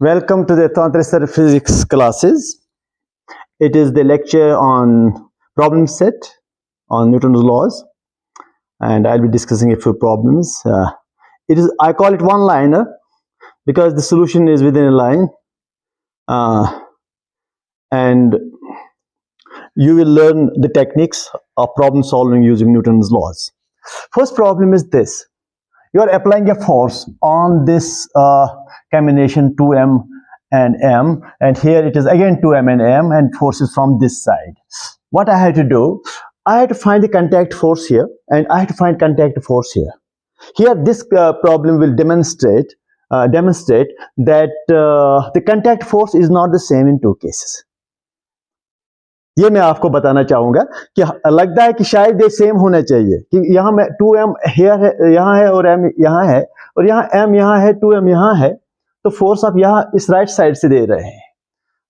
Welcome to the Tantra Physics classes. It is the lecture on problem set on Newton's laws, and I'll be discussing a few problems. I call it one-liner because the solution is within a line, and you will learn the techniques of problem solving using Newton's laws. First problem is this. You are applying a force on this combination 2m and m, and here it is again 2m and m, and force is from this side. What I had to do, I had to find the contact force here, and I had to find contact force here. Here this problem will demonstrate that the contact force is not the same in two cases. ये मैं आपको बताना चाहूंगा कि लगता है कि शायद ये सेम होना चाहिए कि यहाँ में 2m here है, यहाँ है, और m यहाँ है, और यहाँ m यहाँ है, 2m यहाँ है, तो फोर्स आप यहाँ इस राइट साइड से दे रहे हैं.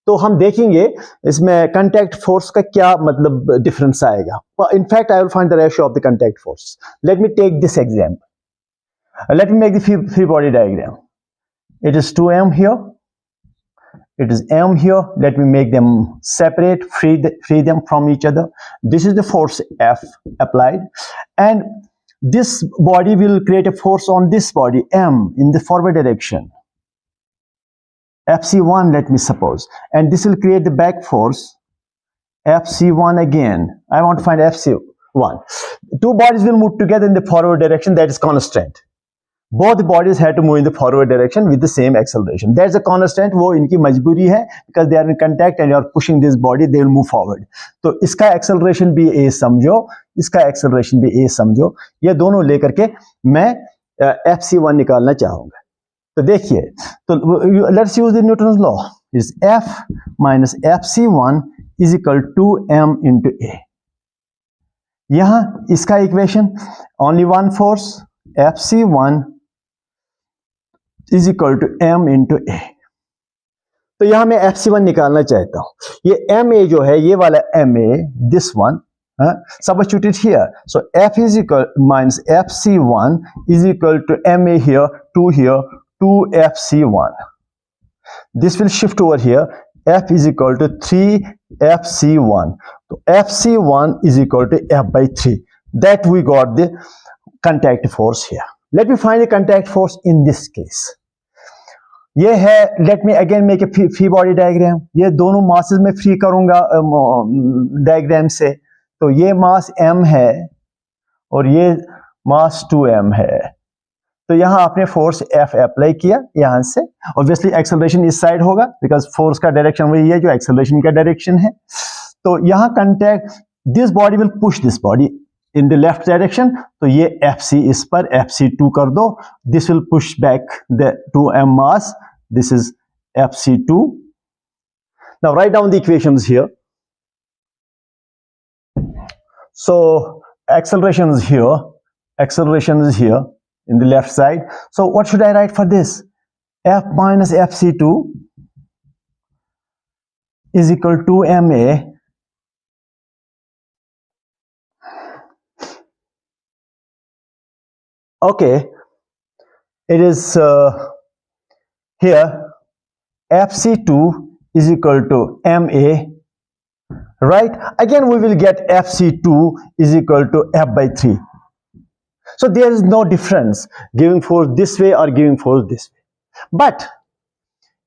तो हम देखेंगे इसमें कांटेक्ट फोर्स का क्या मतलब डिफरेंस आएगा. In fact I will find the ratio of the contact force. Let me take this example. Let me make the free body diagram. It is 2m here. It is m here. Let me make them separate, free them from each other. This is the force F applied, and this body will create a force on this body m in the forward direction. Fc1, let me suppose, and this will create the back force Fc1 again. I want to find Fc1. Two bodies will move together in the forward direction. That is constant. Both bodies have to move in the forward direction with the same acceleration. That's a constant. वो इनकी मजबूरी है because they are in contact and you are pushing this body, they will move forward. तो इसका acceleration भी a समझो, इसका acceleration भी a समझो. ये दोनों लेकर के मैं Fc1 निकालना चाहूँगा. तो देखिए, तो let's use the Newton's law. Is F minus Fc1 is equal to m into a. यहाँ इसका equation only one force Fc1 is equal to m into a. तो यहां मैं Fc1 निकालना चाहता हूं. ये ma जो है, ये वाला ma, this one, substitute it here. So F is equal minus Fc1 is equal to ma here, 2 Fc1. This will shift over here. F is equal to 3 Fc1. So Fc1 is equal to F by 3. That we got the contact force here. Let me find the contact force in this case. ये है, let me again make a free body diagram. ये दोनों masses में free करूंगा diagram से. तो ये mass m है और ये mass 2m है. तो यहाँ आपने force F apply किया यहाँ से. Obviously acceleration इस side होगा because force का direction वही है जो acceleration का direction है. तो यहाँ contact, this body will push this body in the left direction. तो ये Fc इस पर Fc2 कर दो. This will push back the 2m mass. This is Fc2. Now write down the equations here. So acceleration is here. Acceleration is here in the left side. So what should I write for this? F minus Fc2 is equal to ma. Okay, it is here Fc2 is equal to ma, right? Again we will get Fc2 is equal to F by 3. So there is no difference giving force this way or giving force this way. But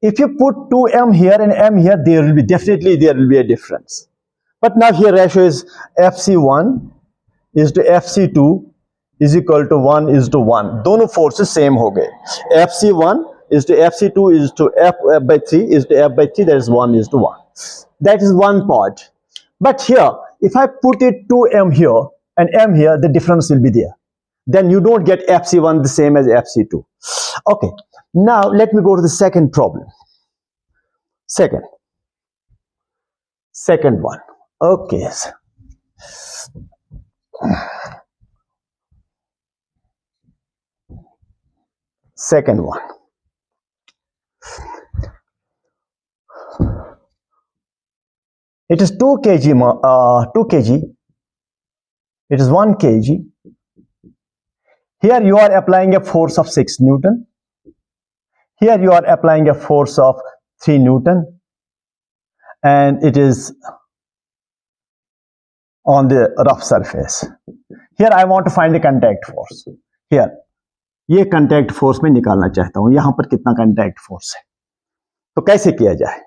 if you put 2m here and m here, there will be a difference. But now here ratio is Fc1 is to Fc2 is equal to 1 is to 1. दोनों forces same हो गए. Fc1 is to Fc2 is to F by 3 is to F by 3. That is 1 is to 1. That is one part. But here, if I put it 2m here and m here, the difference will be there. Then you don't get Fc1 the same as Fc2. Okay. Now let me go to the second problem. Second one. Okay. Second one. It is 2 kg. It is 1 kg. Here you are applying a force of 6 Newton. here you are applying a force of 3 Newton and it is on the rough surface. Here I want to find the contact force. Here ये contact force में निकालना चाहता हूं, यहां पर कितना contact force है, तो कैसे किया जाए?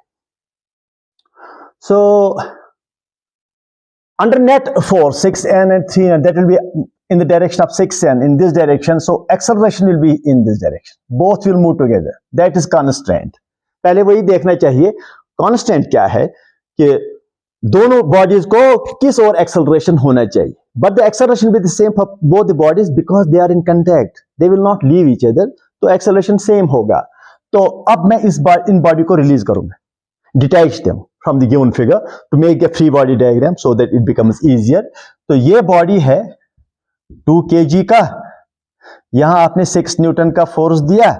So under net force 6n and 3n, that will be in the direction of 6n in this direction, so acceleration will be in this direction, both will move together, that is constant. पहले वही देखना चाहिए constant क्या है कि दोनों bodies को किस और acceleration होना चाहिए, but the acceleration will be the same for both the bodies because they are in contact, they will not leave each other, तो acceleration same होगा. तो अब मैं इन body को release करूंगा, detach them from the given figure to make a free body diagram so that it becomes easier. तो ये body है 2 kg का, यहां आपने 6 न्यूटन का फोर्स दिया,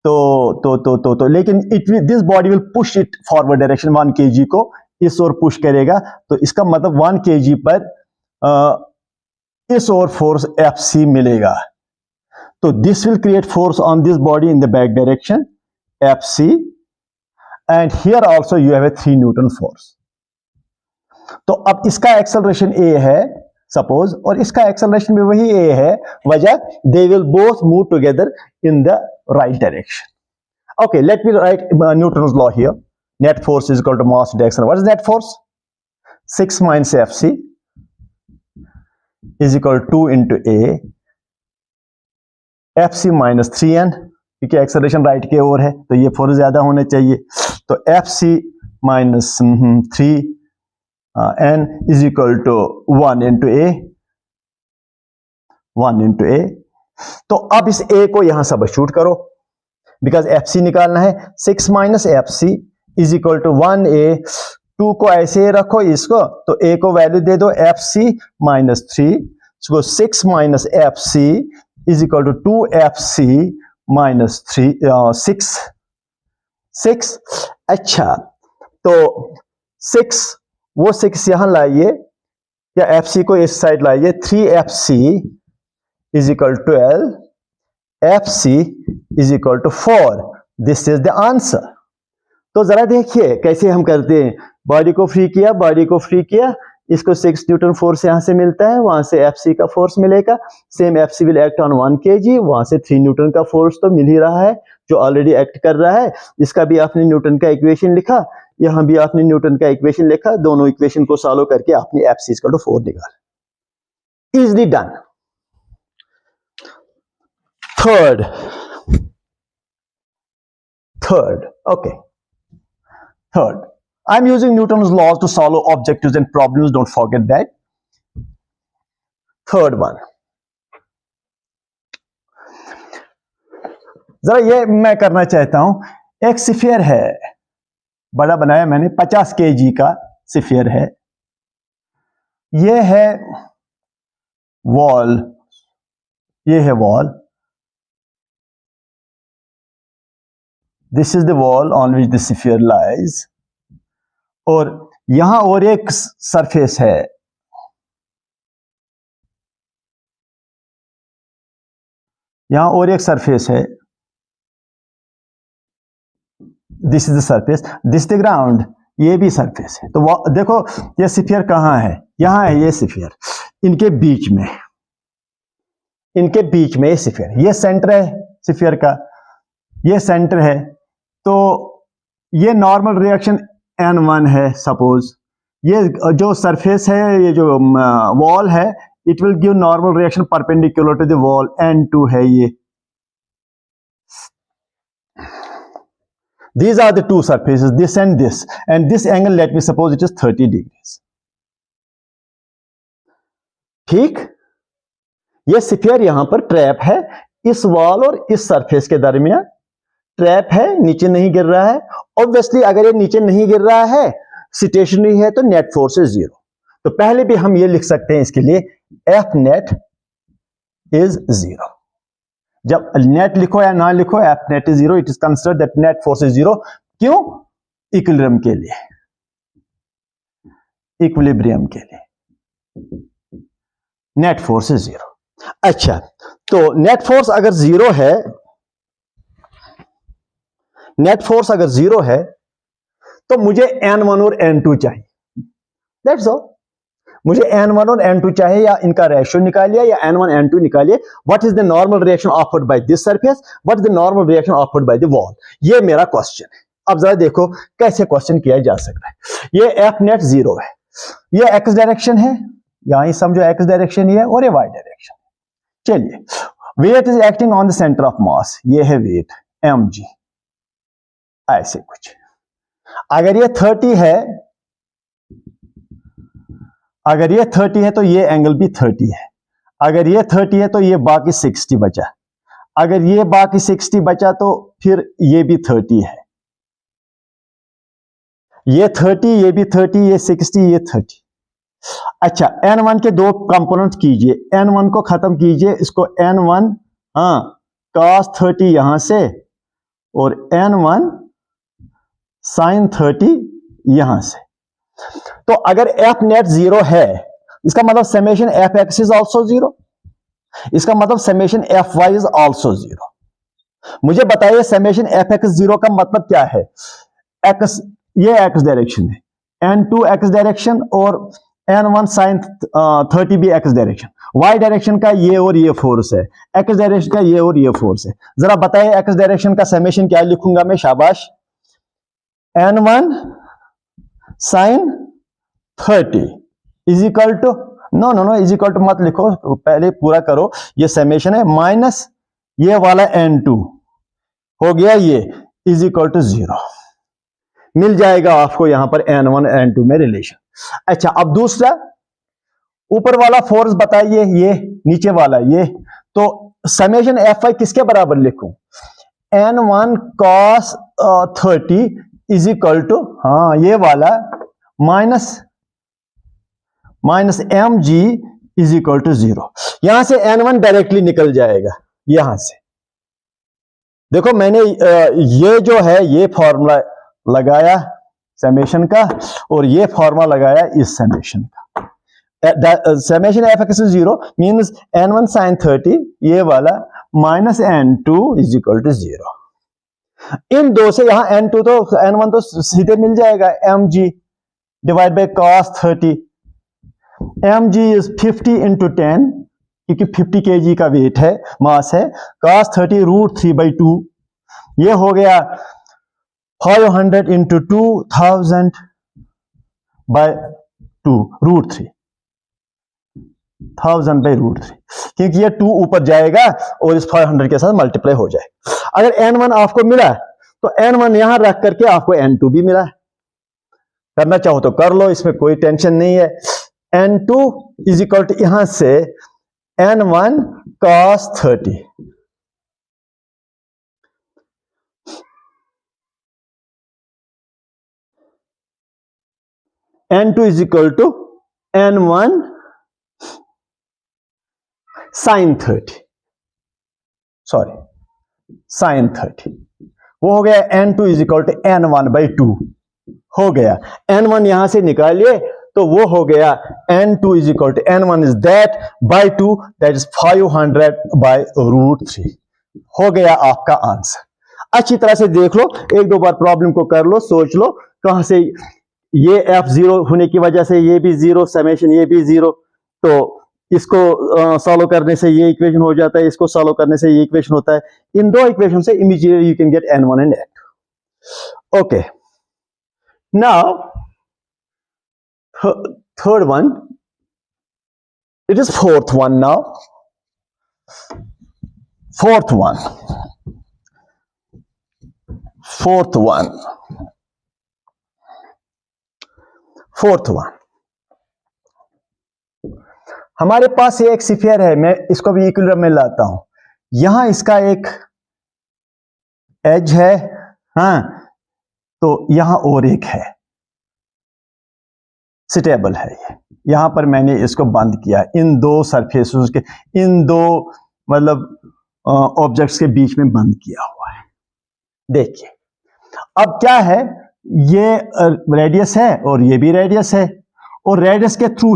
तो लेकिन this body will push it forward direction 1 kg को इस ओर पुश करेगा, तो इसका मतलब 1 kg पर इस ओर फोर्स Fc मिलेगा. तो this will create force on this body in the back direction Fc and here also you have a 3 Newton force. तो अब इसका एक्सेलरेशन a है सपोज, और इसका एक्सेलरेशन भी वही a है, वजह they will both move together in the right direction. Okay, let me write Newton's law here. Net force is equal to mass into acceleration. What is net force? 6 minus Fc is equal to 2 into a Fc minus 3n, क्योंकि acceleration right के ओर है तो ये force ज्यादा होने चाहिए, तो Fc minus 3n is equal to 1 into a, 1 into a. तो अब इस a को यहां सबस्टिट्यूट करो, बिकॉज Fc निकालना है. 6 minus Fc is equal to 1a, 2 को ऐसे रखो इसको, तो a को वैल्यू दे दो Fc minus 3, so 6 minus Fc is equal to 2Fc minus 6. अच्छा, तो 6, वो 6 यहां लाइए या Fc को इस साइड लाइए, 3Fc is equal to 12, Fc is equal to 4. This is the answer. तो जरा देखिए कैसे हम करते हैं. बॉडी को फ्री किया, इसको 6 न्यूटन फोर्स यहां से मिलता है, वहां से Fc का फोर्स मिलेगा, same Fc will act on 1 kg, वहां से 3 न्यूटन का फोर्स तो मिल ही रहा है जो ऑलरेडी एक्ट कर रहा है. इसका भी आपने न्यूटन का इक्वेशन लिखा, यहां भी आपने न्यूटन का इक्वेशन लिखा, दोनों इक्वेशन को सॉल्व करके आपने Fc इक्वल टू 4 निकाला. Easily done. Third, okay. Third, I'm using Newton's laws to solve objectives and problems. Don't forget that. Third one. जरा ये मैं करना चाहता हूं. एक स्फीयर है, बड़ा बनाया मैंने, 50 kg का स्फीयर है. ये है वॉल, ये है wall. This is the wall on which the sphere lies. और यहां और एक सरफेस है, यहां और एक सरफेस है. This is the surface, this the ground, ये भी सरफेस है. तो देखो ये स्फीयर कहां है, यहां है ये स्फीयर, इनके बीच में ये स्फीयर, ये सेंटर है स्फीयर का, ये सेंटर है. तो ये नॉर्मल रिएक्शन N1 है सपोज. ये जो सरफेस है, ये जो वॉल है, it will give normal reaction perpendicular to the wall. N2 है ये. These are the two surfaces, this and this angle, let me suppose it is 30 degrees. ठीक, ये स्फीयर यहां पर ट्रैप है, इस वॉल और इस सरफेस के दरमियान ट्रैप है, नीचे नहीं गिर रहा है. ऑब्वियसली अगर ये नीचे नहीं गिर रहा है, स्टेशनरी है, तो नेट फोर्स इज 0. तो पहले भी हम ये लिख सकते हैं इसके लिए, F नेट इज 0. जब नेट लिखो या ना लिखो, F net is 0, it is considered that net force is 0. क्यों? इक्विलिब्रियम के लिए, नेट फोर्स इज 0. अच्छा, तो नेट फोर्स अगर 0 है नेट फोर्स अगर 0 है तो मुझे N1 और N2 चाहिए, दैट्स ऑल। मुझे N1 और N2 चाहिए, या इनका रेशियो निकालिए या N1 N2 निकालिए। What is the normal reaction offered by this surface, what is the normal reaction offered by the wall, ये मेरा क्वेश्चन है। अब जरा देखो कैसे क्वेश्चन किया जा सकता है। ये एफ नेट 0 है, ये एक्स डायरेक्शन है, यहां ही समझो एक्स डायरेक्शन ये है, और ये वाई डायरेक्शन। चलिए, weight is acting on the centre of mass, ये है वेट mg, ऐसे कुछ। अगर ये 30 है, अगर ये 30 है तो ये एंगल भी 30 है, अगर ये 30 है तो ये बाकी 60 बचा, अगर ये बाकी 60 बचा तो फिर ये भी 30 है, ये 30, ये भी 30, ये 60, ये 30। अच्छा, N1 के दो कंपोनेंट कीजिए, N1 को खत्म कीजिए, इसको N1 cos 30 यहां से और N1 sin 30 यहां से। तो अगर एफ नेट 0 है, इसका मतलब summation F X is also 0, इसका मतलब summation F Y is also 0। मुझे बताइए समेशन एफ एक्स 0 का मतलब क्या है। एक्स, ये एक्स डायरेक्शन है, N2 एक्स डायरेक्शन और N1 sin 30 भी एक्स डायरेक्शन, वाई डायरेक्शन का ये और ये फोर्स है, एक्स डायरेक्शन का ये और ये फोर्स है। जरा बताइए एक्स डायरेक्शन का समेशन क्या लिखूंगा मैं, शाबाश, N1 sin 30 is equal to, no is equal to मत लिखो, पहले पूरा करो, ये समेशन है, माइनस ये वाला N2 हो गया, ये इज इक्वल टू 0। मिल जाएगा आपको यहां पर N1 N2 में रिलेशन। अच्छा, अब दूसरा, ऊपर वाला फोर्स बताइए, ये नीचे वाला ये, तो समेशन एफ वाई किसके बराबर लिखूं, N1 cos 30 is equal to, हाँ ये वाला, minus mg is equal to 0। यहां से N1 डायरेक्टली निकल जाएगा, यहां से देखो मैंने ये जो है ये फॉर्मूला लगाया समेशन का, और ये फॉर्मूला लगाया इस समेशन का। Summation F X 0 means N1 sin 30 ये वाला minus N2 is equal to 0। इन दो से यहां N2 तो N1 तो सीधे मिल जाएगा, mg divide by cos 30, mg is 50 into 10, क्योंकि 50 kg का वेट है, मास है, cos 30 √3/2, ये हो गया 500 इंटू 2000 बाय 2 √3, 1000 बाय √3, क्योंकि ये 2 ऊपर जाएगा और इस 500 के साथ मल्टीप्लाई हो जाए। अगर N1 आपको मिला तो N1 यहां रख करके आपको N2 भी मिला, करना चाहो तो कर लो, इसमें कोई टेंशन नहीं है। N2 इज इक्वल टू यहां से N1 cos 30, N2 is equal to N1 sin 30, sorry sin 30, वो हो गया N2 is equal to N1/2 हो गया। N1 यहां से निकालिए तो वो हो गया N2 is equal to N1 is that by 2, that is 500/√3 हो गया आपका आंसर। अच्छी तरह से देख लो, एक दो बार प्रॉब्लम को कर लो, सोच लो कहां से ये F0 होने की वजह से ये भी 0, समेशन ये भी 0, तो इसको सॉल्व करने से ये इक्वेशन हो जाता है, इसको सॉल्व करने से ये इक्वेशन होता है। इन दो इक्वेशन से immediately you can get N1 and N2। Okay, now third one, it is fourth one now. Fourth one. हमारे पास ये एक स्फीयर है, मैं इसको भी इक्विलिब्रियम में लाता हूं, यहां इसका एक एज है, हाँ, तो यहां और एक है, स्टेबल है ये, यहां पर मैंने इसको बंद किया, इन दो सरफेसेस के, इन दो मतलब ऑब्जेक्ट्स के बीच में बंद किया हुआ है। देखिए अब क्या है, ये रेडियस है और ये भी रेडियस है, और रेडियस के थ्रू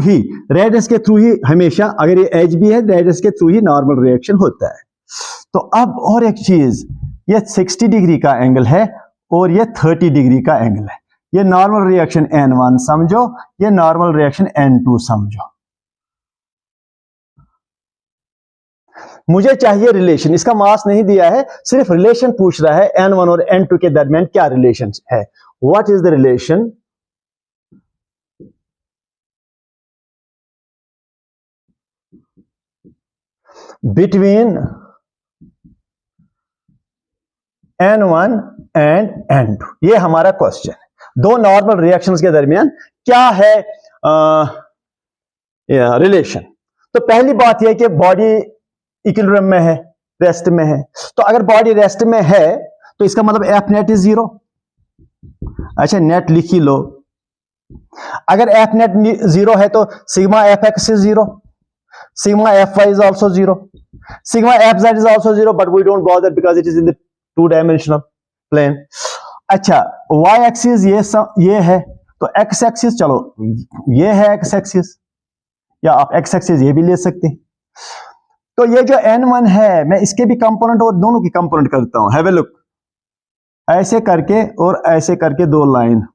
ही हमेशा, अगर ये एज भी है, रेडियस के थ्रू ही नॉर्मल रिएक्शन होता है। तो अब और एक चीज, ये 60 डिग्री का एंगल है और ये 30 डिग्री का एंगल है। ये नॉर्मल रिएक्शन N1 समझो, ये नॉर्मल रिएक्शन N2 समझो। मुझे चाहिए रिलेशन, इसका मास नहीं दिया है, सिर्फ रिलेशन पूछ रहा है N1 और N2 के दरमियान क्या रिलेशन है। What is the relation between N1 and N2? ये हमारा क्वेश्चन है। दो नॉर्मल रिएक्शंस के दरमियान क्या है रिलेशन। तो पहली बात यह कि बॉडी इक्विलिब्रियम में है, रेस्ट में है। तो अगर बॉडी रेस्ट में है तो इसका मतलब एफ नेट इज 0। अच्छा, नेट लिख ही लो। अगर एफ नेट 0 है तो sigma F X is 0, sigma fy is also 0, sigma fz is also 0, but we don't bother because it is in the two-dimensional plane. अच्छा, y axis ये है, तो x axis चलो ये है x axis, या आप x axis ये भी ले सकते हैं। तो ये जो n1 है, मैं इसके भी कंपोनेंट और दोनों की कंपोनेंट करता हूं। हैव ए लुक, ऐसे करके और ऐसे करके दो लाइन।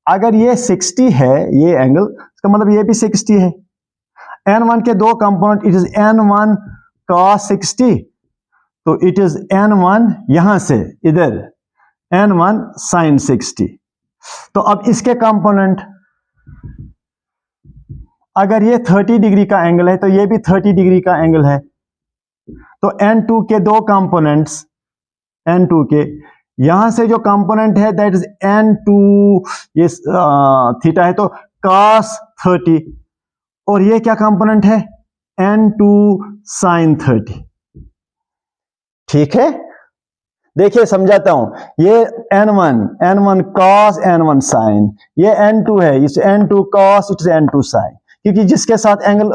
अगर ये 60 है ये एंगल, इसका मतलब ये भी 60 है। N1 के दो component, it is N1 cos 60, तो इट इज N1 यहां से इधर N1 sin 60। तो अब इसके कंपोनेंट, अगर ये 30 डिग्री का एंगल है तो ये भी 30 डिग्री का एंगल है। तो N2 के दो कंपोनेंट्स, N2 के यहां से जो कंपोनेंट है दैट इज N2, ये थीटा है तो cos 30, और ये क्या कंपोनेंट है N2 sin 30। ठीक है, देखिए समझाता हूं। ये N1 cos, N1 sin, ये N2 है, इस N2 cos, it's N2 sin, क्योंकि जिसके साथ एंगल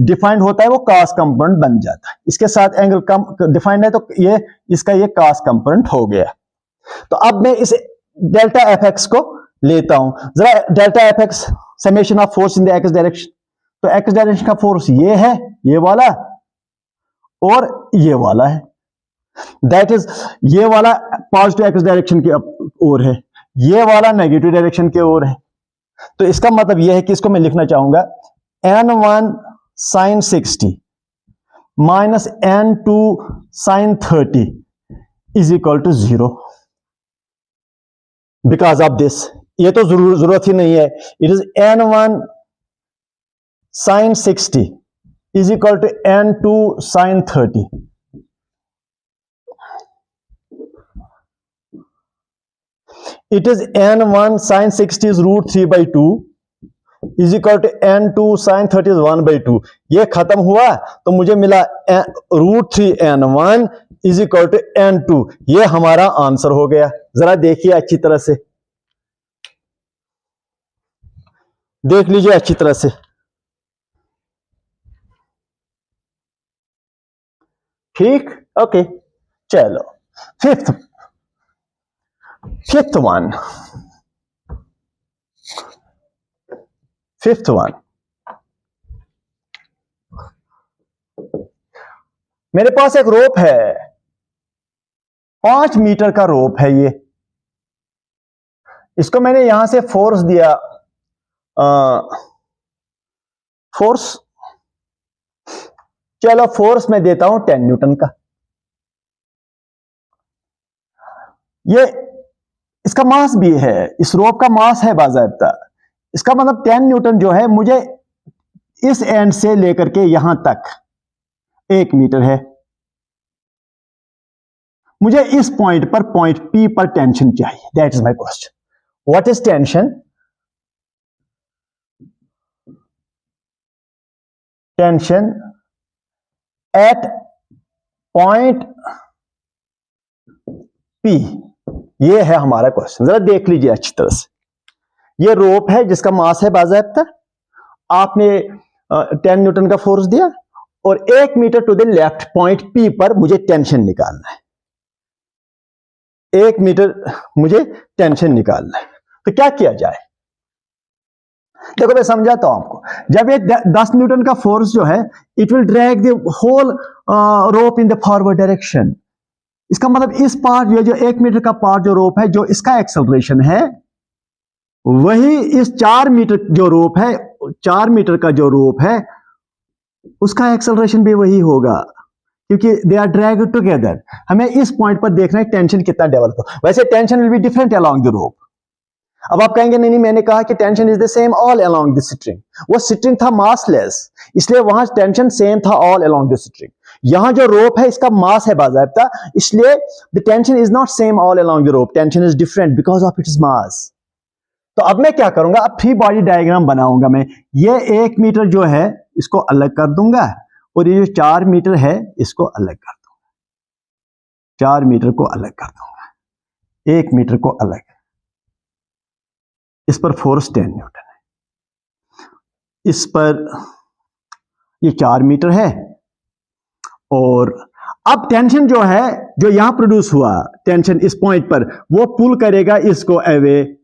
डिफाइंड होता है वो cos कंपोनेंट बन जाता है। इसके साथ एंगल डिफाइंड है तो ये इसका ये cos कंपोनेंट हो गया। तो अब मैं इस डेल्टा एफ एक्स को लेता हूं। जरा delta F x, summation of force in the X direction. तो एक्स डायरेक्शन का फोर्स ये है, ये वाला और ये वाला है। दैट इज ये वाला पॉजिटिव एक्स डायरेक्शन की ओर है, ये वाला नेगेटिव डायरेक्शन की ओर है। तो इसका मतलब यह है कि इसको मैं लिखना चाहूंगा N1 sin 60 minus N2 sin 30 is equal to 0 because of this. ये तो जरूरत ही नहीं है। It is N1 sin 60 is equal to N2 sin 30. It is N1 sin 60 is root 3 by 2 is equal to N2 sin 30 is 1 by 2. ये खत्म हुआ तो मुझे मिला root 3 N1 is equal to N2। ये हमारा आंसर हो गया। जरा देखिए अच्छी तरह से, देख लीजिए अच्छी तरह से। ठीक, ओके, चलो फिफ्थ वन। मेरे पास एक रोप है, 5 मीटर का रोप है ये। इसको मैंने यहां से फोर्स दिया, फोर्स, चलो फोर्स में देता हूं 10 न्यूटन का। ये इसका मास भी है, इस रोप का मास है बाज़ाब्ता। इसका मतलब 10 न्यूटन जो है, मुझे इस एंड से लेकर के यहां तक 1 मीटर है। मुझे इस पॉइंट पर, पॉइंट P पर टेंशन चाहिए। That is my question. What is tension? Tension eight point P, ये है हमारा क्वेश्चन। जरा देख लीजिए अच्छी तरह से। ये रोप है जिसका मास है बाज़ाब्ता। आपने 10 न्यूटन का फोर्स दिया और 1 metre to the left point P पर मुझे टेंशन निकालना है। 1 मीटर मुझे टेंशन निकालना है। तो क्या किया जाए? देखो मैं समझाता हूं आपको। जब ये 10 न्यूटन का फोर्स जो है, it will drag the whole rope in the forward direction. इसका मतलब इस पार्ट, ये जो 1 मीटर का पार्ट जो रोप है, जो इसका एक्सेलरेशन है, वही इस 4 मीटर जो रोप है, 4 मीटर का जो रोप है, उसका एक्सेलरेशन भी वही होगा, क्योंकि दे आर ड्रैग टुगेदर। हमें इस पॉइंट पर देखना है टेंशन कितना डेवलप हो। वैसे tension will be different along the rope. अब आप कहेंगे नहीं, मैंने कहा कि tension is the same all along the string. वो स्ट्रिंग था मासलेस, इसलिए वहां टेंशन सेम था ऑल अलोंग द स्ट्रिंग। यहां जो रोप है इसका मास है बाज़ाब्ता, इसलिए the tension is not same all along the rope, tension is different because of its mass. तो अब मैं क्या करूंगा, अब फ्री बॉडी डायग्राम बनाऊंगा मैं। ये 1 मीटर जो है इसको अलग कर दूंगा, और ये जो 4 मीटर है इसको अलग कर दूंगा। 4 मीटर को अलग कर दूंगा, 1 मीटर को अलग। इस पर फोर्स 10 न्यूटन है, इस पर ये 4 मीटर है। और अब टेंशन जो है, जो यहां प्रोड्यूस हुआ टेंशन इस पॉइंट पर, वो पुल करेगा इसको अवे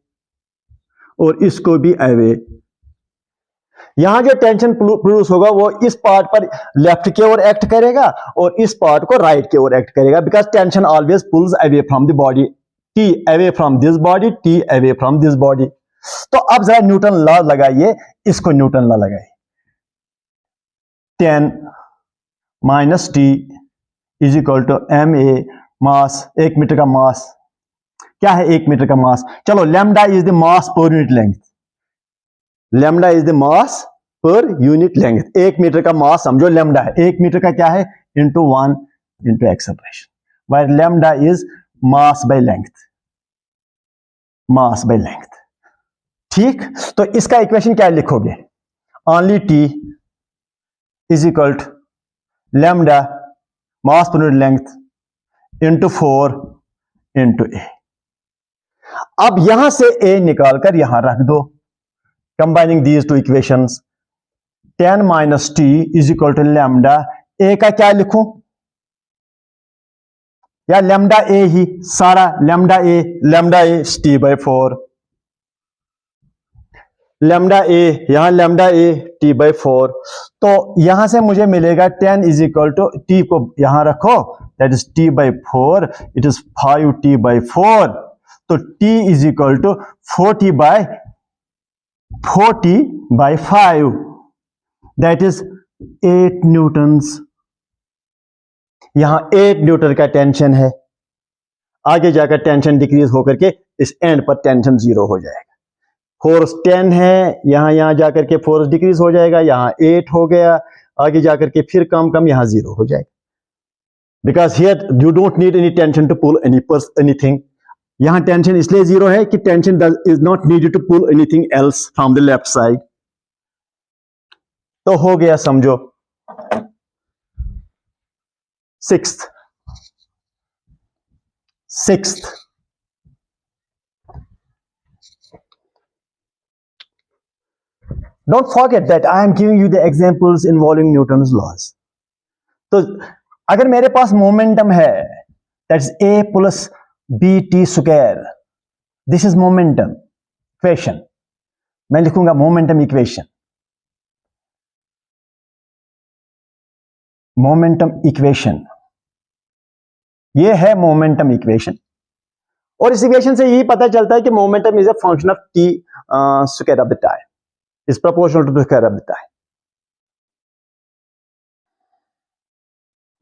और इसको भी अवे। यहां जो टेंशन प्रोड्यूस होगा वो इस पार्ट पर लेफ्ट की ओर एक्ट करेगा और इस पार्ट को राइट की ओर एक्ट करेगा, because tension always pulls away from the body. T away from this body, T away from this body. तो अब जरा न्यूटन लॉ लगाइए, इसको न्यूटन लॉ लगाइए। 10 minus T is equal to M A, mass, 1 metre का mass. क्या है 1 metre का मास? चलो, lambda is the mass per unit length. Lambda is the mass per unit length. 1 metre का मास समझो लैम्डा है। 1 मीटर का क्या है? Into 1 into acceleration, where lambda is mass by length, mass by length. ठीक, तो इसका इक्वेशन क्या लिखोगे? Only T is equal to lambda mass per unit length into 4 into A. अब यहां से ए निकालकर यहां रख दो, combining these two equations. 10 minus T is equal to lambda, A का क्या लिखूं, या लैम्डा ए ही सारा, lambda A T by 4, lambda ए, यहां लैम्डा ए टी बाई 4। तो यहां से मुझे मिलेगा 10 इज इक्वल टू, टी को यहां रखो, that is T by 4, it is 5 T by 4। तो T is equal to 40 by 5, that is 8 newtons. यहां 8 न्यूटन का टेंशन है। आगे जाकर टेंशन डिक्रीज होकर के इस एंड पर टेंशन 0 हो जाएगा। फोर्स 10 है, यहां जाकर के फोर्स डिक्रीज हो जाएगा, यहां 8 हो गया, आगे जाकर के फिर कम, यहां 0 हो जाएगा। Because here you don't need any tension to pull anything. यहां टेंशन इसलिए 0 है कि tension is not needed to pull anything else from the left side. तो हो गया समझो। Sixth, don't forget that I am giving you the examples involving Newton's laws. तो अगर मेरे पास मोमेंटम है, that's a plus bt square, this is momentum equation, मैं लिखूंगा मोमेंटम इक्वेशन, मोमेंटम इक्वेशन, ये है मोमेंटम इक्वेशन। और इस इक्वेशन से यही पता चलता है कि momentum is a function of T square of the time, is proportional to the square of the time.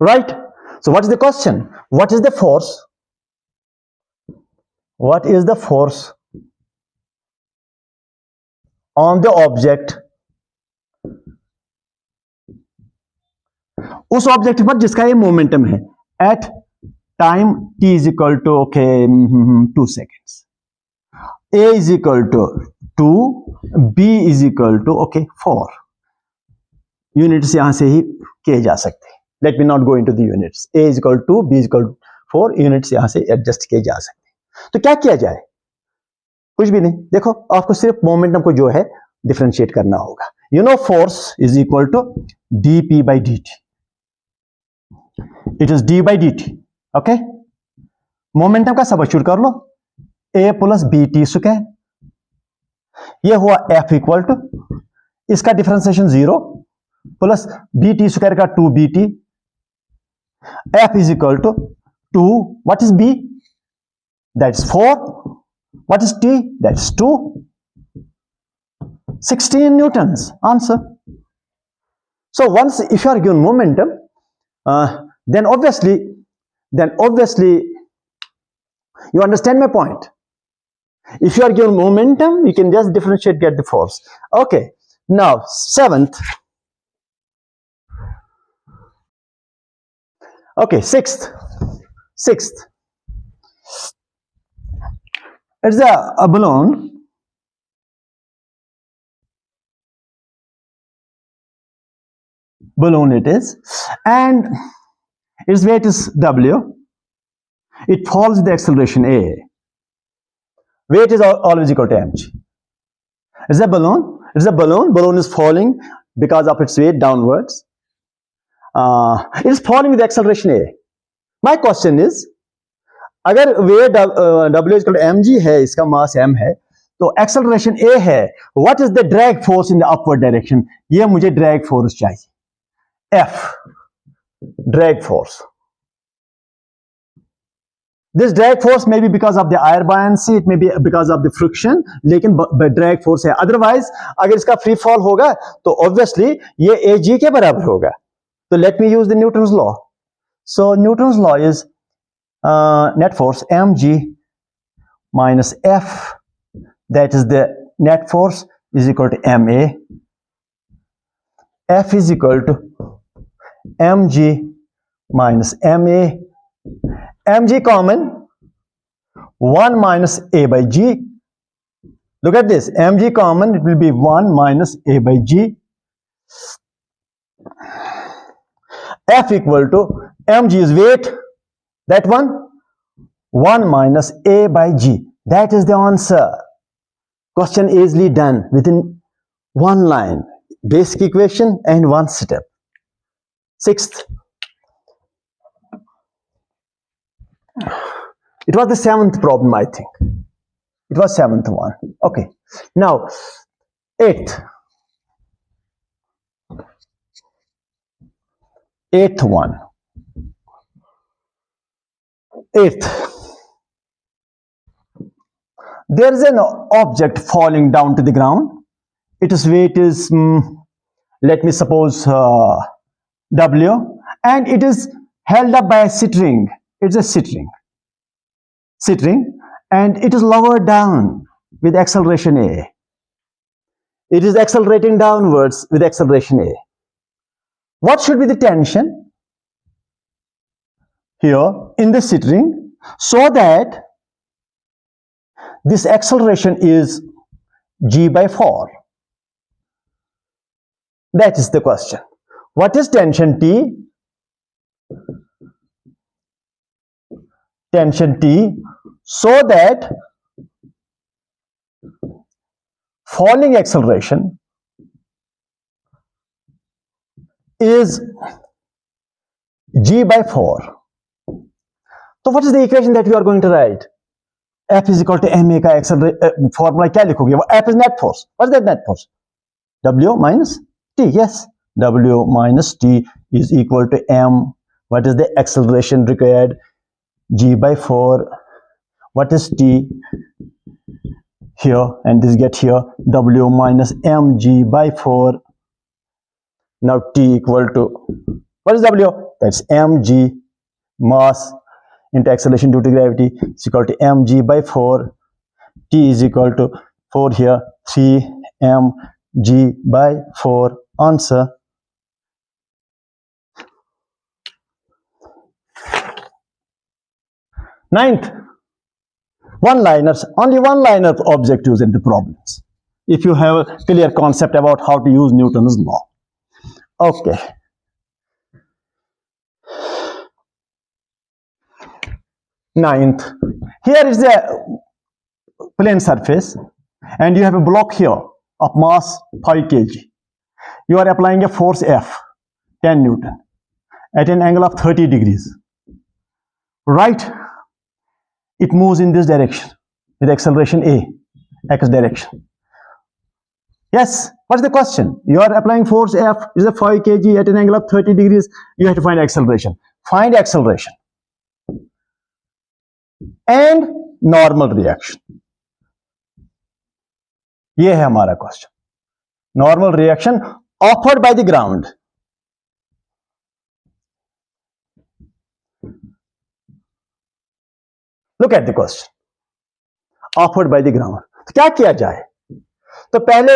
Right? So what is the question? What is the force? What is the force on the object? उस object पर जिसका ये momentum है at time t is equal to 2 seconds. A is equal to 2, B is equal to 4. Units यहां से ही किए जा सकते हैं। Let me not go into the units. A is equal to, B is equal to 4, units यहां से adjust किए जा सकते हैं। तो क्या किया जाए? कुछ भी नहीं, देखो आपको सिर्फ मोमेंटम को जो है डिफरेंशिएट करना होगा। You know force is equal to dp by dt, it is d by dt। Okay, momentum का सब्स्टिट्यूट कर लो, a plus B T square, ये हुआ F इक्वल टू, इसका differentiation 0 plus B T square का 2bt, F is equal to 2. What is B? That's 4. What is T? That's 2. 16 newtons. Answer. So once if you are given momentum, then obviously you understand my point. If you are given momentum, you can just differentiate, get the force. Okay. Now, seventh. Okay, sixth. It's a balloon. Balloon it is, and its weight is W. It falls with the acceleration A. Weight is always equal to mg. It's a balloon. Balloon is falling because of its weight downwards. It is falling with the acceleration A. My question is, अगर weight W is equal to mg है, इसका mass m है, तो acceleration A है. What is the drag force in the upward direction? ये मुझे drag force चाहिए. F, drag force. This drag force may be because of the air buoyancy, it may be because of the friction, लेकिन drag force है. Otherwise, अगर इसका free fall होगा, तो obviously ये AG के बराबर होगा. So let me use the Newton's law. So Newton's law is net force mg minus F, that is the net force, is equal to ma. F is equal to mg minus ma. Mg common, 1 minus a by g. Look at this, mg common, it will be 1 minus a by g. F equal to mg is weight, that one, 1 minus a by g. That is the answer. Question easily done within one line. Basic equation and one step. Sixth. It was the seventh problem, I think. It was seventh one. Okay. Now, eighth one. There is an object falling down to the ground. Its weight is, let me suppose, W, and it is held up by a string. It's a string, and it is lowered down with acceleration A. It is accelerating downwards with acceleration A. What should be the tension here in the string so that this acceleration is g by 4? That is the question. What is tension T? Tension T so that falling acceleration is g by 4. So what is the equation that we are going to write? F is equal to ma का formula क्या लिखोगे? F is net force. What is that net force? W minus T. Yes, W minus T is equal to m. What is the acceleration required? G by 4. What is T here? And this get here. W minus mg by 4. Now T equal to, what is W? That's mg, mass into acceleration due to gravity, is equal to mg by 4. T is equal to 4 here, 3 mg by 4. Answer. Ninth, one-liners, only one-liner objectives in the problems, if you have a clear concept about how to use Newton's law. Okay. Ninth, here is a plane surface and you have a block here of mass 5 kg. You are applying a force F, 10 Newton, at an angle of 30 degrees. Right? It moves in this direction with acceleration A, x direction. Yes, what's the question? You are applying force F, is a 5 kg at an angle of 30 degrees. You have to find acceleration. Find acceleration. And normal reaction. ये है हमारा question. Normal reaction offered by the ground. Look at the question offered by the ground. तो क्या किया जाए? तो पहले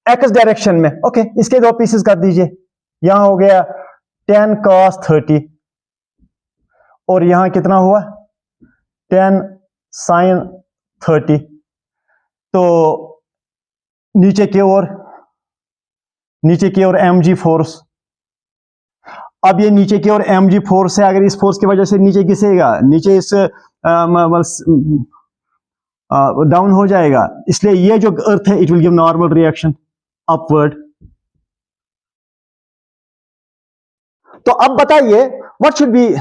x direction में, ओके, इसके दो पीसेस कर दीजिए। यहां हो गया 10 cos 30 और यहां कितना हुआ 10 sin 30। तो नीचे की ओर mg फोर्स। अब ये नीचे की ओर mg फोर्स है, अगर इस फोर्स की वजह से नीचे घिसेगा, नीचे इस डाउन हो जाएगा, इसलिए ये जो अर्थ है it will give normal reaction upward. तो अब बताइए what should be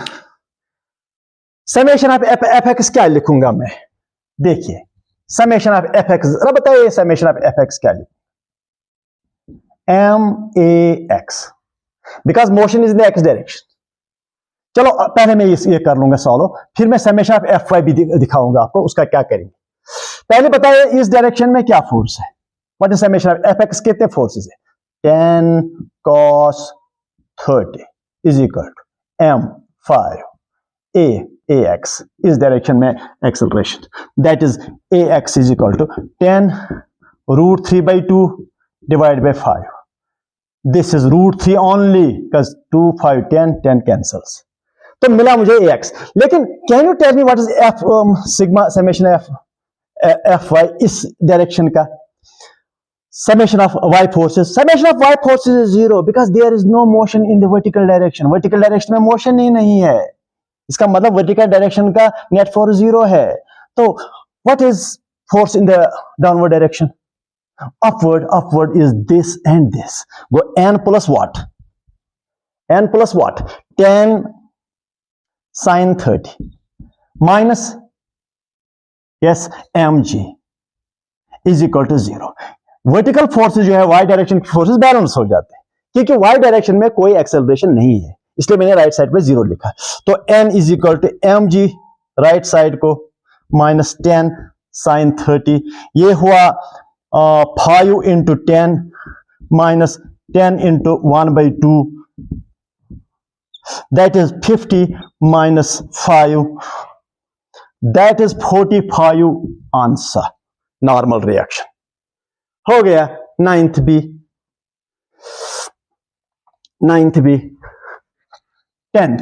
summation of F X क्या लिखूंगा मैं? देखिए समेशन ऑफ एफ एक्स, जरा बताइए समेशन ऑफ एफ एक्स क्या लिखूंगा? M A X, because motion is in the X direction. चलो पहले मैं ये कर लूंगा सॉल्व, फिर मैं समेशन ऑफ एफ वाई भी दिखाऊंगा आपको उसका क्या करेंगे। पहले बताइए इस डायरेक्शन में क्या फोर्स है? What is summation of F X? कितने फोर्सेस है? 10 cos 30 is equal to m 5 a x, इस डायरेक्शन में acceleration, that is a x is equal to 10 √3/2 divide by 5। This is √3 only because 2 5 10 cancels, तो मिला मुझे ax। लेकिन can you tell me what is f sigma summation F Y इस direction का? Summation of y forces, summation of y forces is 0 because there is no motion in the vertical direction. Vertical direction में motion ही नहीं है, इसका मतलब vertical direction का net force 0 है। तो what is force in the downward direction? Upward is this and this. Go n plus what? N plus what? 10 sin 30 minus, yes, mg is equal to 0. Vertical forces जो है Y direction के forces balance हो जाते हैं, क्योंकि Y direction में कोई acceleration नहीं है, इसलिए मैंने राइट साइड पे 0 लिखा। तो n is equal to M G, right side को माइनस 10 sin 30, ये हुआ 5 into 10 minus 10 into 1/2, that is 50 minus 5, that is 45 answer. Normal reaction हो गया। नाइन्थ बी, टेंथ,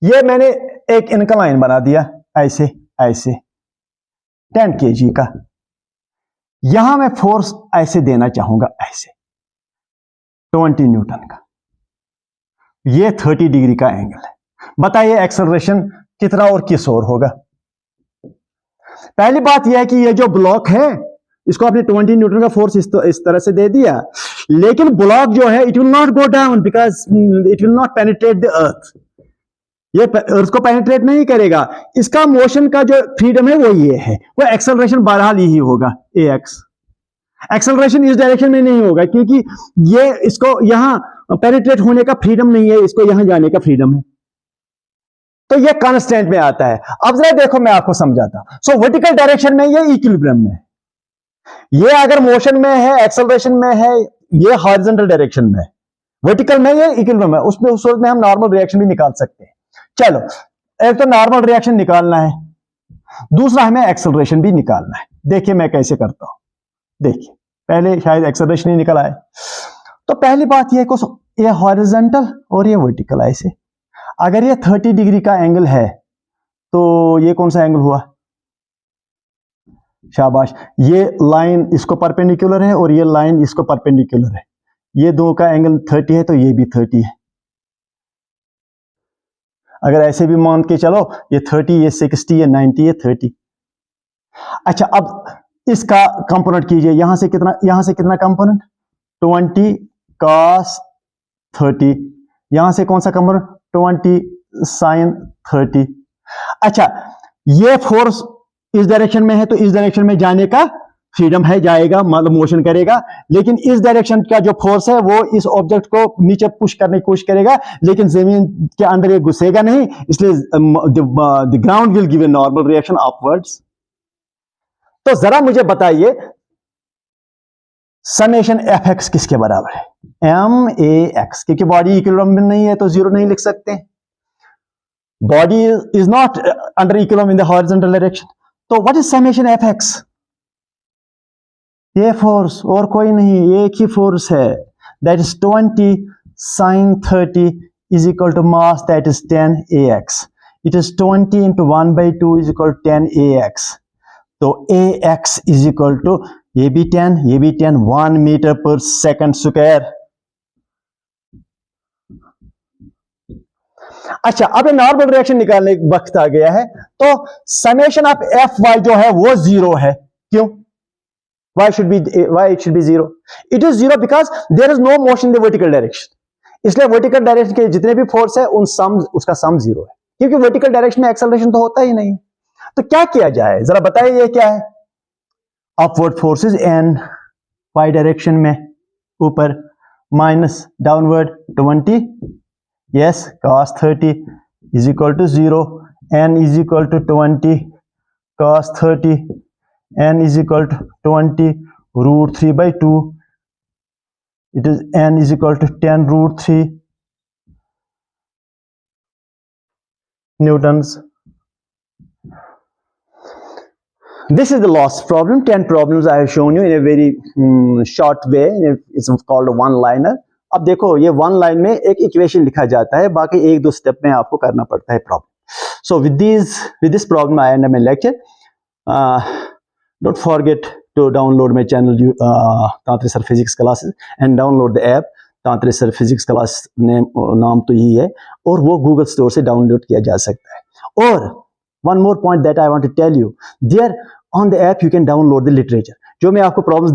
ये मैंने एक इनक्लाइन बना दिया ऐसे 10 kg का। यहां मैं फोर्स ऐसे देना चाहूंगा, ऐसे 20 न्यूटन का। ये 30 डिग्री का एंगल है। बताइए एक्सेलरेशन कितना और किस ओर होगा? पहली बात यह है कि ये जो ब्लॉक है इसको आपने 20 न्यूटन का फोर्स इस तरह से दे दिया, लेकिन ब्लॉक जो है it will not go down because it will not penetrate the earth. ये अर्थ को पेनिट्रेट नहीं करेगा। इसका मोशन का जो फ्रीडम है वो ये है, वो एक्सेलरेशन बहरहाल ही होगा ax। एक्सेलरेशन इस डायरेक्शन में नहीं होगा क्योंकि ये इसको यहां पेनिट्रेट होने का फ्रीडम नहीं है, इसको यहां जाने का फ्रीडम है, तो ये कांस्टेंट में आता है। अब जरा देखो मैं आपको समझाता हूं। सो वर्टिकल डायरेक्शन में ये इक्विलिब्रियम में है, ये अगर मोशन में है, एक्सेलरेशन में है, ये हॉरिजॉन्टल डायरेक्शन में है, वर्टिकल में ये इक्विलिब्रियम है। उसमें उस वक्त में हम नॉर्मल रिएक्शन भी निकाल सकते हैं। चलो, एक तो नॉर्मल रिएक्शन निकालना है, दूसरा हमें एक्सेलरेशन भी निकालना है। देखिए मैं कैसे करता हूं। देखिए पहले शायद एक्सेलरेशन ही निकल आए। तो पहली बात यह है ये हॉरिजॉन्टल और ये वर्टिकल ऐसे। अगर ये 30 डिग्री का एंगल है तो ये कौन सा एंगल हुआ? शाबाश। ये लाइन इसको परपेंडिकुलर है और ये लाइन इसको परपेंडिकुलर है। ये दो का एंगल 30 है तो ये भी 30 है। अगर ऐसे भी मान के चलो, ये 30, ये 60, ये 90, ये 30। अच्छा, अब इसका कंपोनेंट कीजिए। यहां से कितना कंपोनेंट? 20 cos 30। यहां से कौन सा कंपोनेंट? 20 sin 30। अच्छा, ये फोर्स इस डायरेक्शन में है तो इस डायरेक्शन में जाने का फ्रीडम है, जाएगा मतलब मोशन करेगा, लेकिन इस डायरेक्शन का जो फोर्स है वो इस ऑब्जेक्ट को नीचे पुश करने की कोशिश करेगा, लेकिन जमीन के अंदर ये घुसेगा नहीं, इसलिए the ground will give a normal reaction upwards. तो जरा मुझे बताइए समेशन एफ एक्स किसके बराबर है? एम ए एक्स, क्योंकि बॉडी इक्विलिब्रियम में नहीं है तो जीरो नहीं लिख सकते। Body is not under equilibrium in the horizontal direction, तो what is summation F X? ये फोर्स और कोई नहीं, एक ही फोर्स है, that is 20 sin 30 is equal to mass, that is 10 ax. It is 20 into 1/2 is equal to 10 ax. तो ax is equal to ये भी 10 1 मीटर पर सेकंड स्क्वायर। अच्छा, अब नॉर्मल रिएक्शन निकालने का वक्त आ गया है, तो समेशन ऑफ एफ वाई जो है वो जीरो है। क्यों? why it should be zero? It is zero because there is no motion in the vertical direction. इसलिए वर्टिकल डायरेक्शन के जितने भी फोर्स है उन सम उसका सम जीरो है, क्योंकि वर्टिकल डायरेक्शन में एक्सेलरेशन तो होता ही नहीं। तो क्या किया जाए जरा बताइए, ये क्या है? Upward forces in Y direction में ऊपर minus downward 20, yes cos 30 is equal to 0, n is equal to 20 cos 30, n is equal to 20 root 3/2, it is n is equal to 10 root 3 newtons. This is the last problem. 10 problems I have shown you in a very short way. It's called a one liner. अब देखो ये one line में एक equation लिखा जाता है, बाकी एक दो स्टेप में आपको करना पड़ता है problem. So with this problem I end my lecture. Don't forget to download my channel Tantri Sir Physics Classes and download the app Tantri Sir Physics Class। नाम तो यही है और वो गूगल स्टोर से डाउनलोड किया जा सकता है। और one more point that I want to tell you, there on the app you can download the literature। जो मैं आपको प्रॉब्लम्स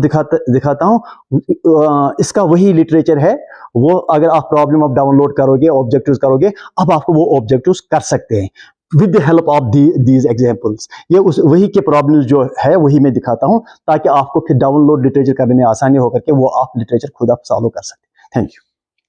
दिखाता हूँ इसका वही लिटरेचर है, वो अगर आप प्रॉब्लम आप डाउनलोड करोगे, ऑब्जेक्टिव्स करोगे, अब आपको वो ऑब्जेक्टिव्स कर सकते हैं with the help of these examples. ये उस वही के प्रॉब्लम्स जो है वही मैं दिखाता हूँ, ताकि आपको फिर डाउनलोड लिटरेचर करने में आसानी होकर के वो आप लिटरेचर खुद आप सॉल्व कर सकते हैं। Thank you.